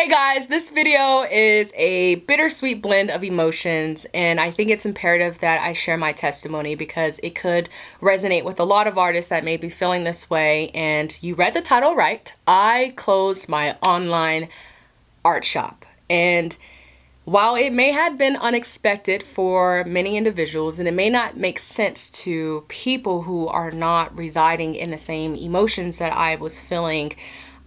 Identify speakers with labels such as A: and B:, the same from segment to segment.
A: Hey guys, this video is a bittersweet blend of emotions, and I think it's imperative that I share my testimony because it could resonate with a lot of artists that may be feeling this way. And you read the title right. I closed my online art shop. And while it may have been unexpected for many individuals and it may not make sense to people who are not residing in the same emotions that I was feeling,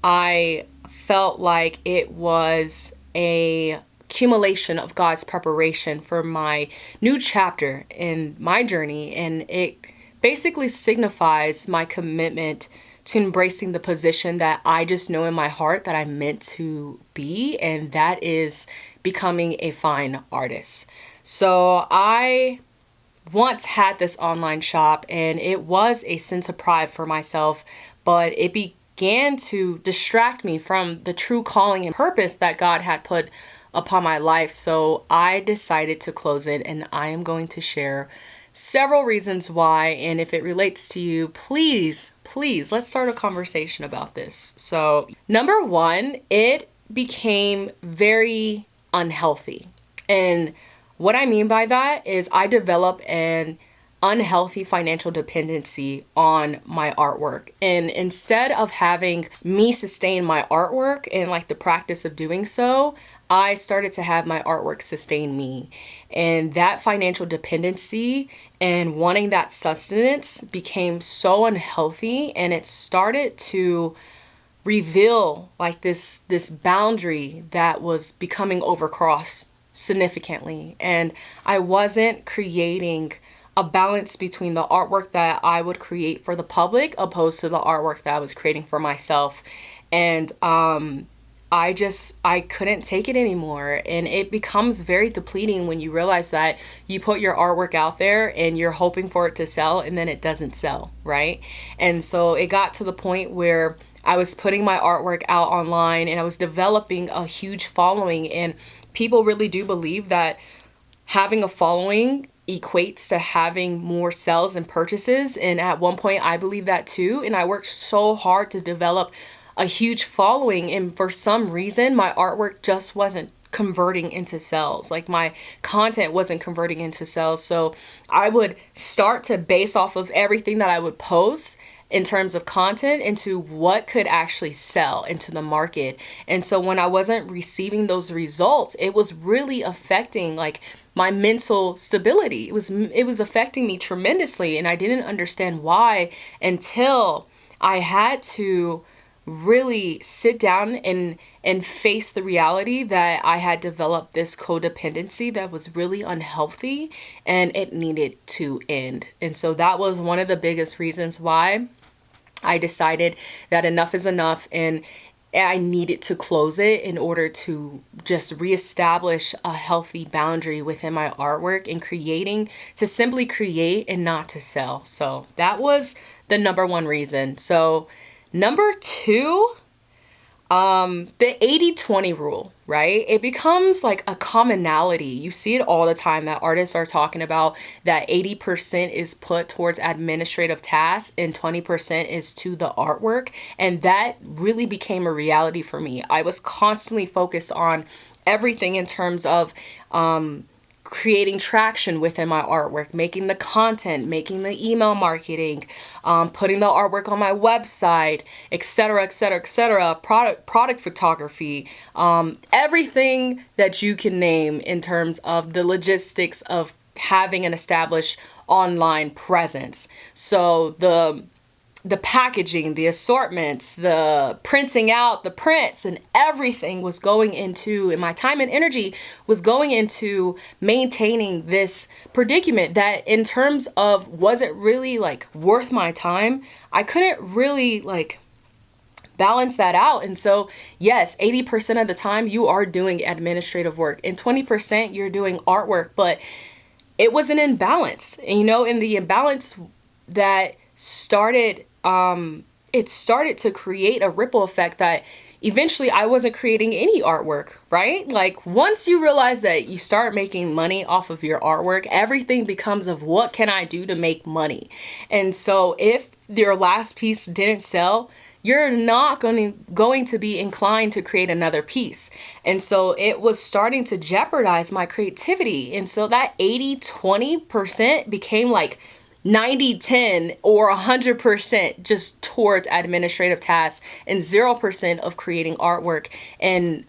A: I felt like it was a accumulation of God's preparation for my new chapter in my journey, and it basically signifies my commitment to embracing the position that I just know in my heart that I'm meant to be, and that is becoming a fine artist. So I once had this online shop and it was a sense of pride for myself, but it began to distract me from the true calling and purpose that God had put upon my life. So I decided to close it, and I am going to share several reasons why. And if it relates to you, please, let's start a conversation about this. So number one, it became very unhealthy. And what I mean by that is I developed an unhealthy financial dependency on my artwork. And instead of having me sustain my artwork and like the practice of doing so, I started to have my artwork sustain me. And that financial dependency and wanting that sustenance became so unhealthy, and it started to reveal like this boundary that was becoming overcrossed significantly. And I wasn't creating a balance between the artwork that I would create for the public opposed to the artwork that I was creating for myself. And I couldn't take it anymore. And it becomes very depleting when you realize that you put your artwork out there and you're hoping for it to sell and then it doesn't sell, right? And so it got to the point where I was putting my artwork out online and I was developing a huge following, and people really do believe that having a following equates to having more sales and purchases. And at one point I believed that too, and I worked so hard to develop a huge following, and for some reason my artwork just wasn't converting into sales. Like my content wasn't converting into sales. So I would start to base off of everything that I would post in terms of content into what could actually sell into the market. And so when I wasn't receiving those results, it was really affecting like my mental stability. It was affecting me tremendously, and I didn't understand why until I had to really sit down and face the reality that I had developed this codependency that was really unhealthy and it needed to end. And so that was one of the biggest reasons why I decided that enough is enough, and I needed to close it in order to just reestablish a healthy boundary within my artwork and to simply create and not to sell. So that was the number one reason. So number two, the 80-20 rule, right? It becomes like a commonality. You see it all the time that artists are talking about that 80% is put towards administrative tasks and 20% is to the artwork. And that really became a reality for me. I was constantly focused on everything in terms of, creating traction within my artwork, making the content, making the email marketing, putting the artwork on my website, etc., etc., etc., product photography, everything that you can name in terms of the logistics of having an established online presence. So the packaging, the assortments, the printing out, the prints, and everything was going into, and my time and energy was going into maintaining this predicament that in terms of was it really like worth my time, I couldn't really like balance that out. And so yes, 80% of the time you are doing administrative work and 20% you're doing artwork, but it was an imbalance. And in the imbalance that started, it started to create a ripple effect that eventually I wasn't creating any artwork, right? Like once you realize that you start making money off of your artwork, everything becomes of what can I do to make money? And so if your last piece didn't sell, you're not going to be inclined to create another piece. And so it was starting to jeopardize my creativity. And so that 80-20% became like 90-10 or 100% just towards administrative tasks and 0% of creating artwork. And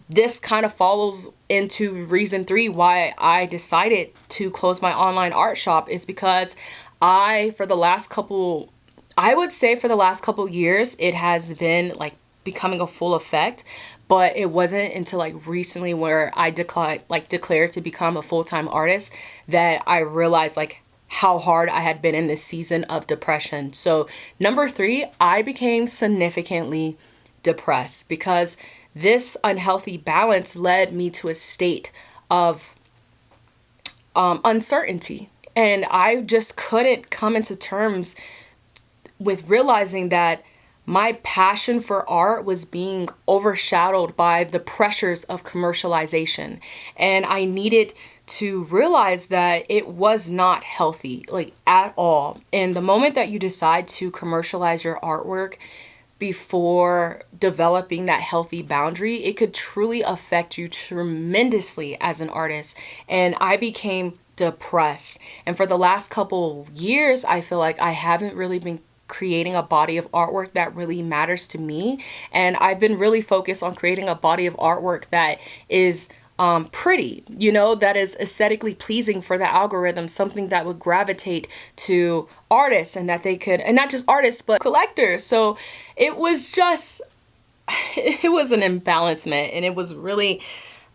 A: this kind of follows into reason 3 why I decided to close my online art shop, is because for the last couple, I would say for the last couple years, it has been like becoming a full effect. But it wasn't until like recently where I declared to become a full-time artist that I realized like how hard I had been in this season of depression. So number 3, I became significantly depressed because this unhealthy balance led me to a state of uncertainty. And I just couldn't come into terms with realizing that my passion for art was being overshadowed by the pressures of commercialization. And I needed to realize that it was not healthy, like at all. And the moment that you decide to commercialize your artwork before developing that healthy boundary, it could truly affect you tremendously as an artist. And I became depressed. And for the last couple years, I feel like I haven't really been creating a body of artwork that really matters to me. And I've been really focused on creating a body of artwork that is pretty, that is aesthetically pleasing for the algorithm, something that would gravitate to artists and that they could, and not just artists, but collectors. So it was just, it was an imbalancement, and it was really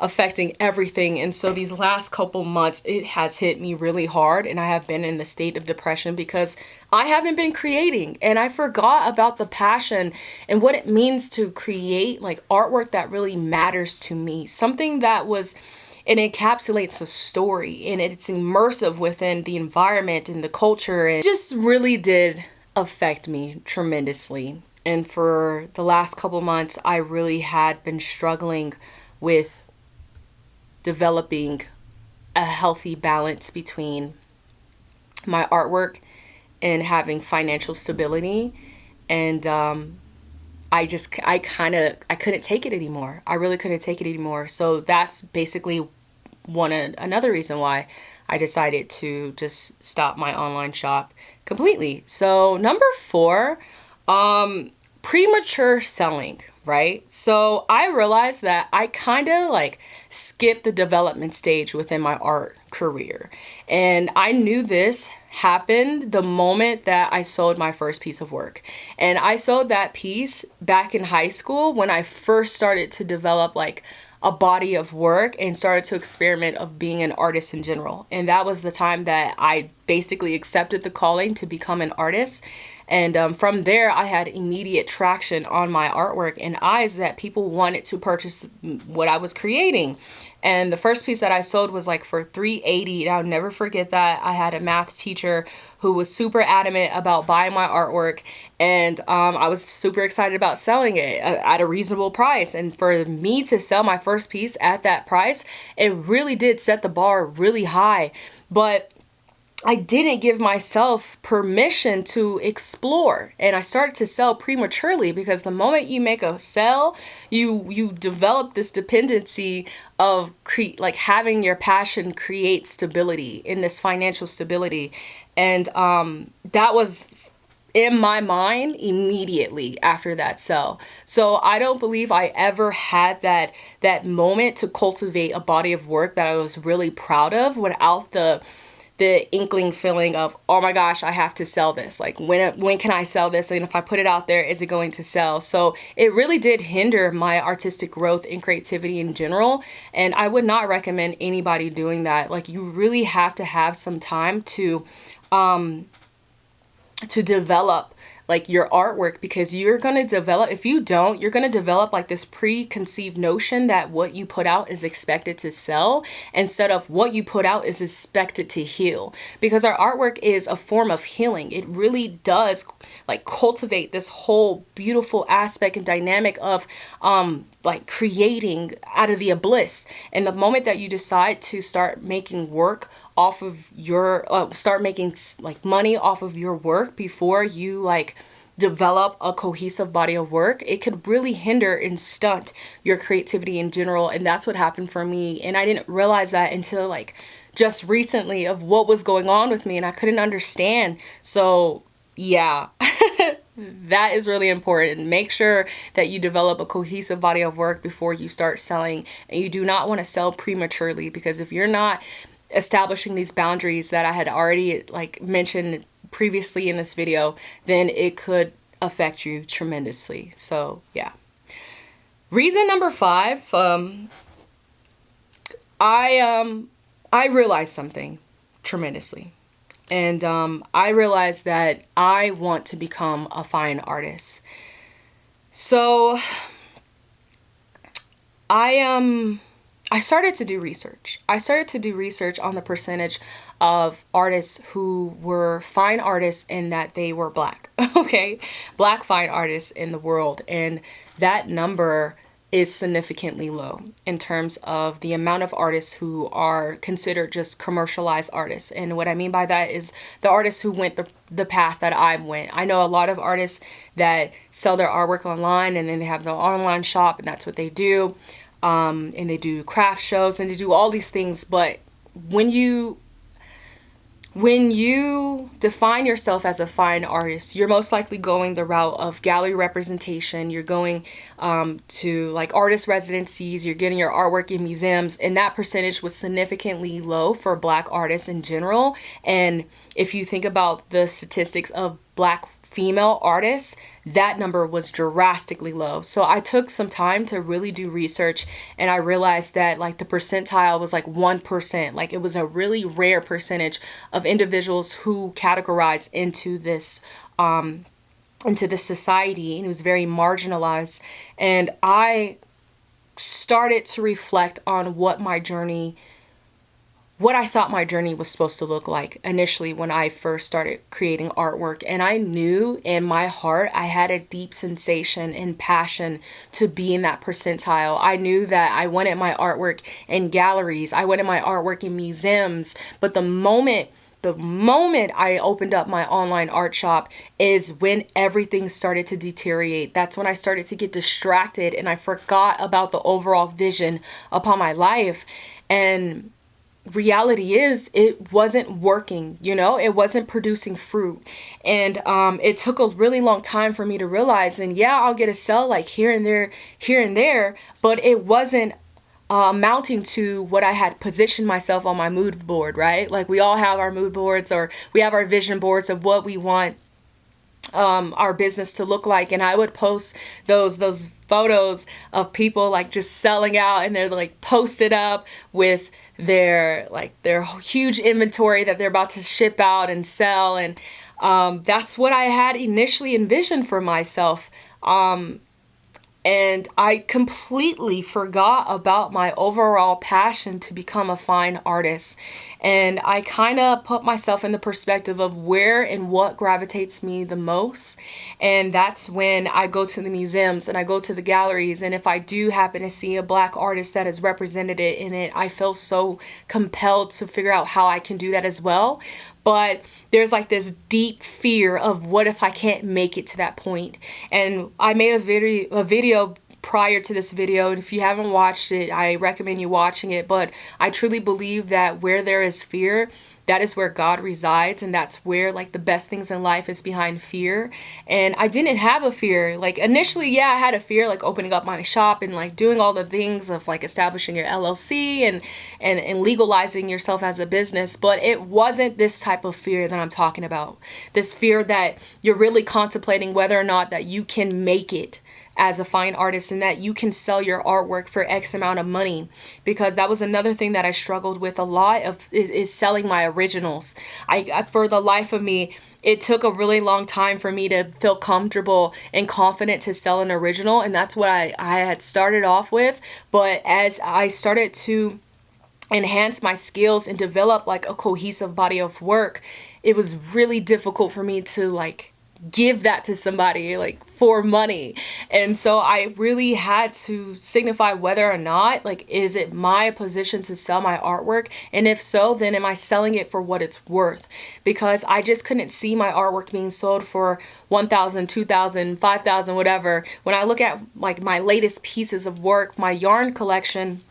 A: affecting everything. And so these last couple months, it has hit me really hard, and I have been in the state of depression because I haven't been creating, and I forgot about the passion and what it means to create like artwork that really matters to me. Something that it encapsulates a story, and it's immersive within the environment and the culture, and it just really did affect me tremendously. And for the last couple months, I really had been struggling with developing a healthy balance between my artwork and having financial stability. And I couldn't take it anymore. I really couldn't take it anymore. So that's basically another reason why I decided to just stop my online shop completely. So number 4, premature selling, right? So I realized that I kind of like skipped the development stage within my art career. And I knew this happened the moment that I sold my first piece of work. And I sold that piece back in high school when I first started to develop like a body of work and started to experiment of being an artist in general. And that was the time that I basically accepted the calling to become an artist. And from there, I had immediate traction on my artwork and eyes that people wanted to purchase what I was creating. And the first piece that I sold was like for $380. And I'll never forget that. I had a math teacher who was super adamant about buying my artwork. And I was super excited about selling it at a reasonable price. And for me to sell my first piece at that price, it really did set the bar really high. But I didn't give myself permission to explore, and I started to sell prematurely because the moment you make a sell, you develop this dependency of having your passion create stability, in this financial stability. And that was in my mind immediately after that sell. So I don't believe I ever had that moment to cultivate a body of work that I was really proud of without the inkling feeling of, oh my gosh, I have to sell this. Like, when can I sell this? And if I put it out there, is it going to sell? So it really did hinder my artistic growth and creativity in general. And I would not recommend anybody doing that. Like, you really have to have some time to develop like your artwork, because you're going to develop, if you don't, you're going to develop like this preconceived notion that what you put out is expected to sell instead of what you put out is expected to heal, because our artwork is a form of healing. It really does like cultivate this whole beautiful aspect and dynamic of like creating out of the abyss. And the moment that you decide to start making work off of your start making like money off of your work before you like develop a cohesive body of work, it could really hinder and stunt your creativity in general. And that's what happened for me. And I didn't realize that until like just recently of what was going on with me, and I couldn't understand. So yeah, that is really important. Make sure that you develop a cohesive body of work before you start selling, and you do not want to sell prematurely, because if you're not establishing these boundaries that I had already like mentioned previously in this video, then it could affect you tremendously. So yeah. Reason number 5, I realized something tremendously. And I realized that I want to become a fine artist. So I started to do research. I started to do research on the percentage of artists who were fine artists and that they were Black. Okay? Black fine artists in the world. And that number is significantly low in terms of the amount of artists who are considered just commercialized artists. And what I mean by that is the artists who went the path that I went. I know a lot of artists that sell their artwork online, and then they have their online shop, and that's what they do. And they do craft shows, and they do all these things. But when you define yourself as a fine artist, you're most likely going the route of gallery representation. You're going to like artist residencies. You're getting your artwork in museums, and that percentage was significantly low for Black artists in general. And if you think about the statistics of Black female artists, that number was drastically low. So I took some time to really do research, and I realized that like the percentile was like 1%. Like it was a really rare percentage of individuals who categorized into this society, and it was very marginalized. And I started to reflect on what I thought my journey was supposed to look like initially when I first started creating artwork. And I knew in my heart I had a deep sensation and passion to be in that percentile. I knew that I wanted my artwork in galleries. I wanted my artwork in museums. But the moment I opened up my online art shop is when everything started to deteriorate. That's when I started to get distracted, and I forgot about the overall vision upon my life. And reality is it wasn't working, it wasn't producing fruit. And it took a really long time for me to realize, and yeah, I'll get a sell like here and there, but it wasn't amounting to what I had positioned myself on my mood board, right? Like we all have our mood boards, or we have our vision boards of what we want our business to look like. And I would post those photos of people like just selling out, and they're like posted up with their huge inventory that they're about to ship out and sell. And that's what I had initially envisioned for myself. And I completely forgot about my overall passion to become a fine artist. And I kind of put myself in the perspective of where and what gravitates me the most. And that's when I go to the museums and I go to the galleries. And if I do happen to see a Black artist that is represented in it, I feel so compelled to figure out how I can do that as well. But there's like this deep fear of what if I can't make it to that point. And I made a video prior to this video, and if you haven't watched it, I recommend you watching it. But I truly believe that where there is fear, that is where God resides, and that's where like the best things in life is behind fear. And I didn't have a fear. Like initially, yeah, I had a fear like opening up my shop and like doing all the things of like establishing your LLC and legalizing yourself as a business, but it wasn't this type of fear that I'm talking about. This fear that you're really contemplating whether or not that you can make it as a fine artist and that you can sell your artwork for X amount of money. Because that was another thing that I struggled with a lot of is selling my originals. I for the life of me, it took a really long time for me to feel comfortable and confident to sell an original, and that's what I had started off with. But as I started to enhance my skills and develop like a cohesive body of work, it was really difficult for me to like give that to somebody like for money. And so I really had to signify whether or not, like, is it my position to sell my artwork? And if so, then am I selling it for what it's worth? Because I just couldn't see my artwork being sold for 1,000, 2,000, 5,000, whatever. When I look at like my latest pieces of work, my yarn collection,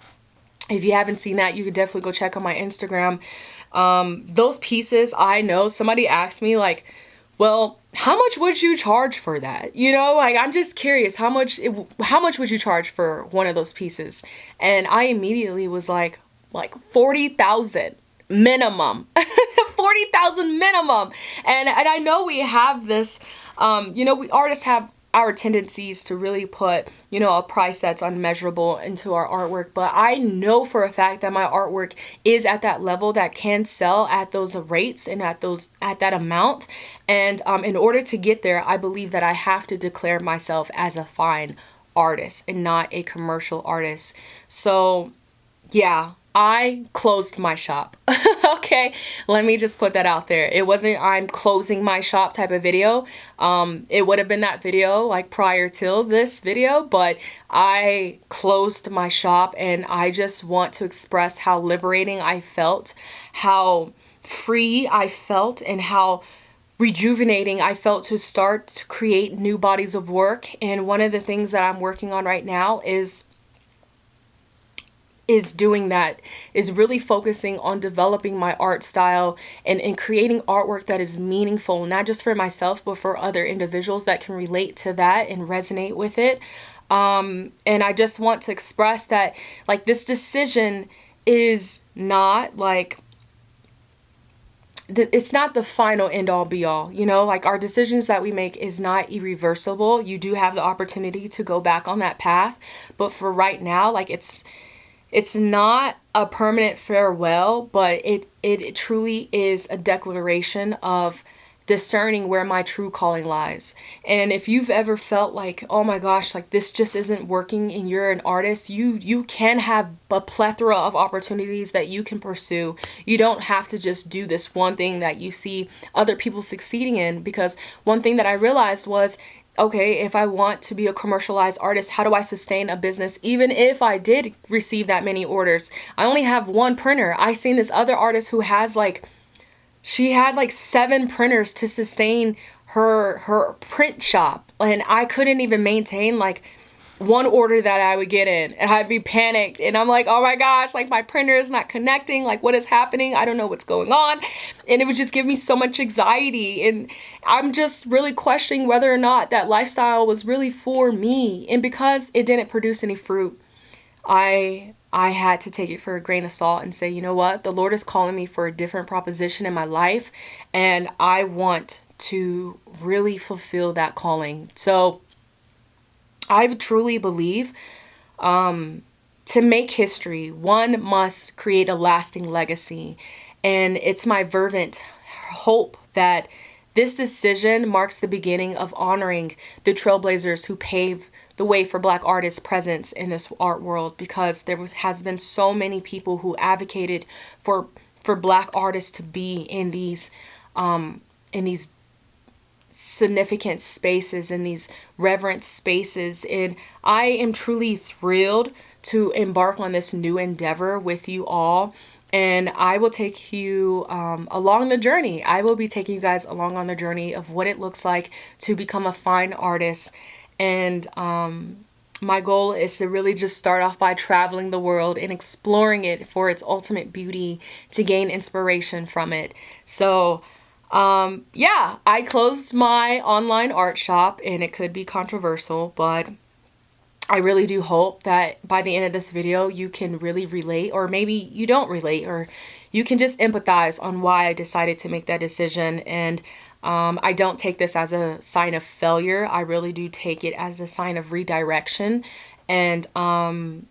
A: if you haven't seen that, you could definitely go check on my Instagram. Those pieces, I know somebody asked me like, well, how much would you charge for that? You know, like, I'm just curious, how much would you charge for one of those pieces? And I immediately was like 40,000 minimum. 40,000 minimum. And I know we have this, we artists have our tendencies to really put, a price that's unmeasurable into our artwork. But I know for a fact that my artwork is at that level that can sell at those rates and at that amount. And in order to get there, I believe that I have to declare myself as a fine artist and not a commercial artist. So yeah, I closed my shop. Okay, let me just put that out there. It wasn't I'm closing my shop type of video. It would have been that video like prior till this video, but I closed my shop, and I just want to express how liberating I felt, how free I felt, and how rejuvenating I felt to start to create new bodies of work. And one of the things that I'm working on right now is doing that, is really focusing on developing my art style and creating artwork that is meaningful, not just for myself, but for other individuals that can relate to that and resonate with it. And I just want to express that, like, this decision is not like, it's not the final end all be all, like, our decisions that we make is not irreversible. You do have the opportunity to go back on that path. But for right now, like, it's not a permanent farewell, but it truly is a declaration of discerning where my true calling lies. And if you've ever felt like, oh my gosh, like, this just isn't working and you're an artist, you can have a plethora of opportunities that you can pursue. You don't have to just do this one thing that you see other people succeeding in. Because one thing that I realized was, okay, if I want to be a commercialized artist, how do I sustain a business? Even if I did receive that many orders, I only have one printer. I seen this other artist who has she had 7 printers to sustain her print shop. And I couldn't even maintain one order that I would get in, and I'd be panicked. And I'm like, oh my gosh, like, my printer is not connecting. Like, what is happening? I don't know what's going on. And it would just give me so much anxiety. And I'm just really questioning whether or not that lifestyle was really for me. And because it didn't produce any fruit, I had to take it for a grain of salt and say, you know what? The Lord is calling me for a different proposition in my life, and I want to really fulfill that calling. So I truly believe to make history, one must create a lasting legacy. And it's my fervent hope that this decision marks the beginning of honoring the trailblazers who pave the way for Black artists' presence in this art world, because has been so many people who advocated for Black artists to be in these significant spaces, in these reverent spaces. And I am truly thrilled to embark on this new endeavor with you all. And I will take you along the journey. I will be taking you guys along on the journey of what it looks like to become a fine artist. And my goal is to really just start off by traveling the world and exploring it for its ultimate beauty, to gain inspiration from it. So I closed my online art shop, and it could be controversial, but I really do hope that by the end of this video, you can really relate, or maybe you don't relate, or you can just empathize on why I decided to make that decision. And I don't take this as a sign of failure. I really do take it as a sign of redirection, and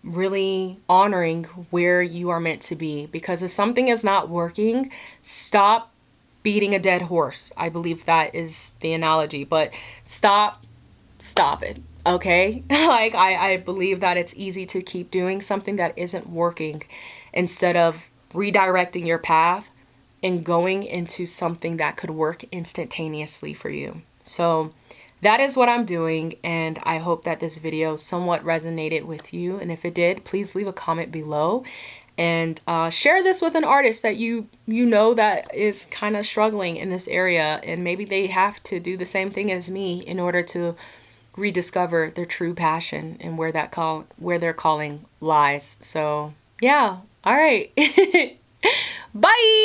A: really honoring where you are meant to be. Because if something is not working, stop beating a dead horse. I believe that is the analogy, but stop it. Okay? I believe that it's easy to keep doing something that isn't working instead of redirecting your path and going into something that could work instantaneously for you. So that is what I'm doing, and I hope that this video somewhat resonated with you. And if it did, please leave a comment below and share this with an artist that you know that is kind of struggling in this area, and maybe they have to do the same thing as me in order to rediscover their true passion and where their calling lies. So yeah, all right. Bye.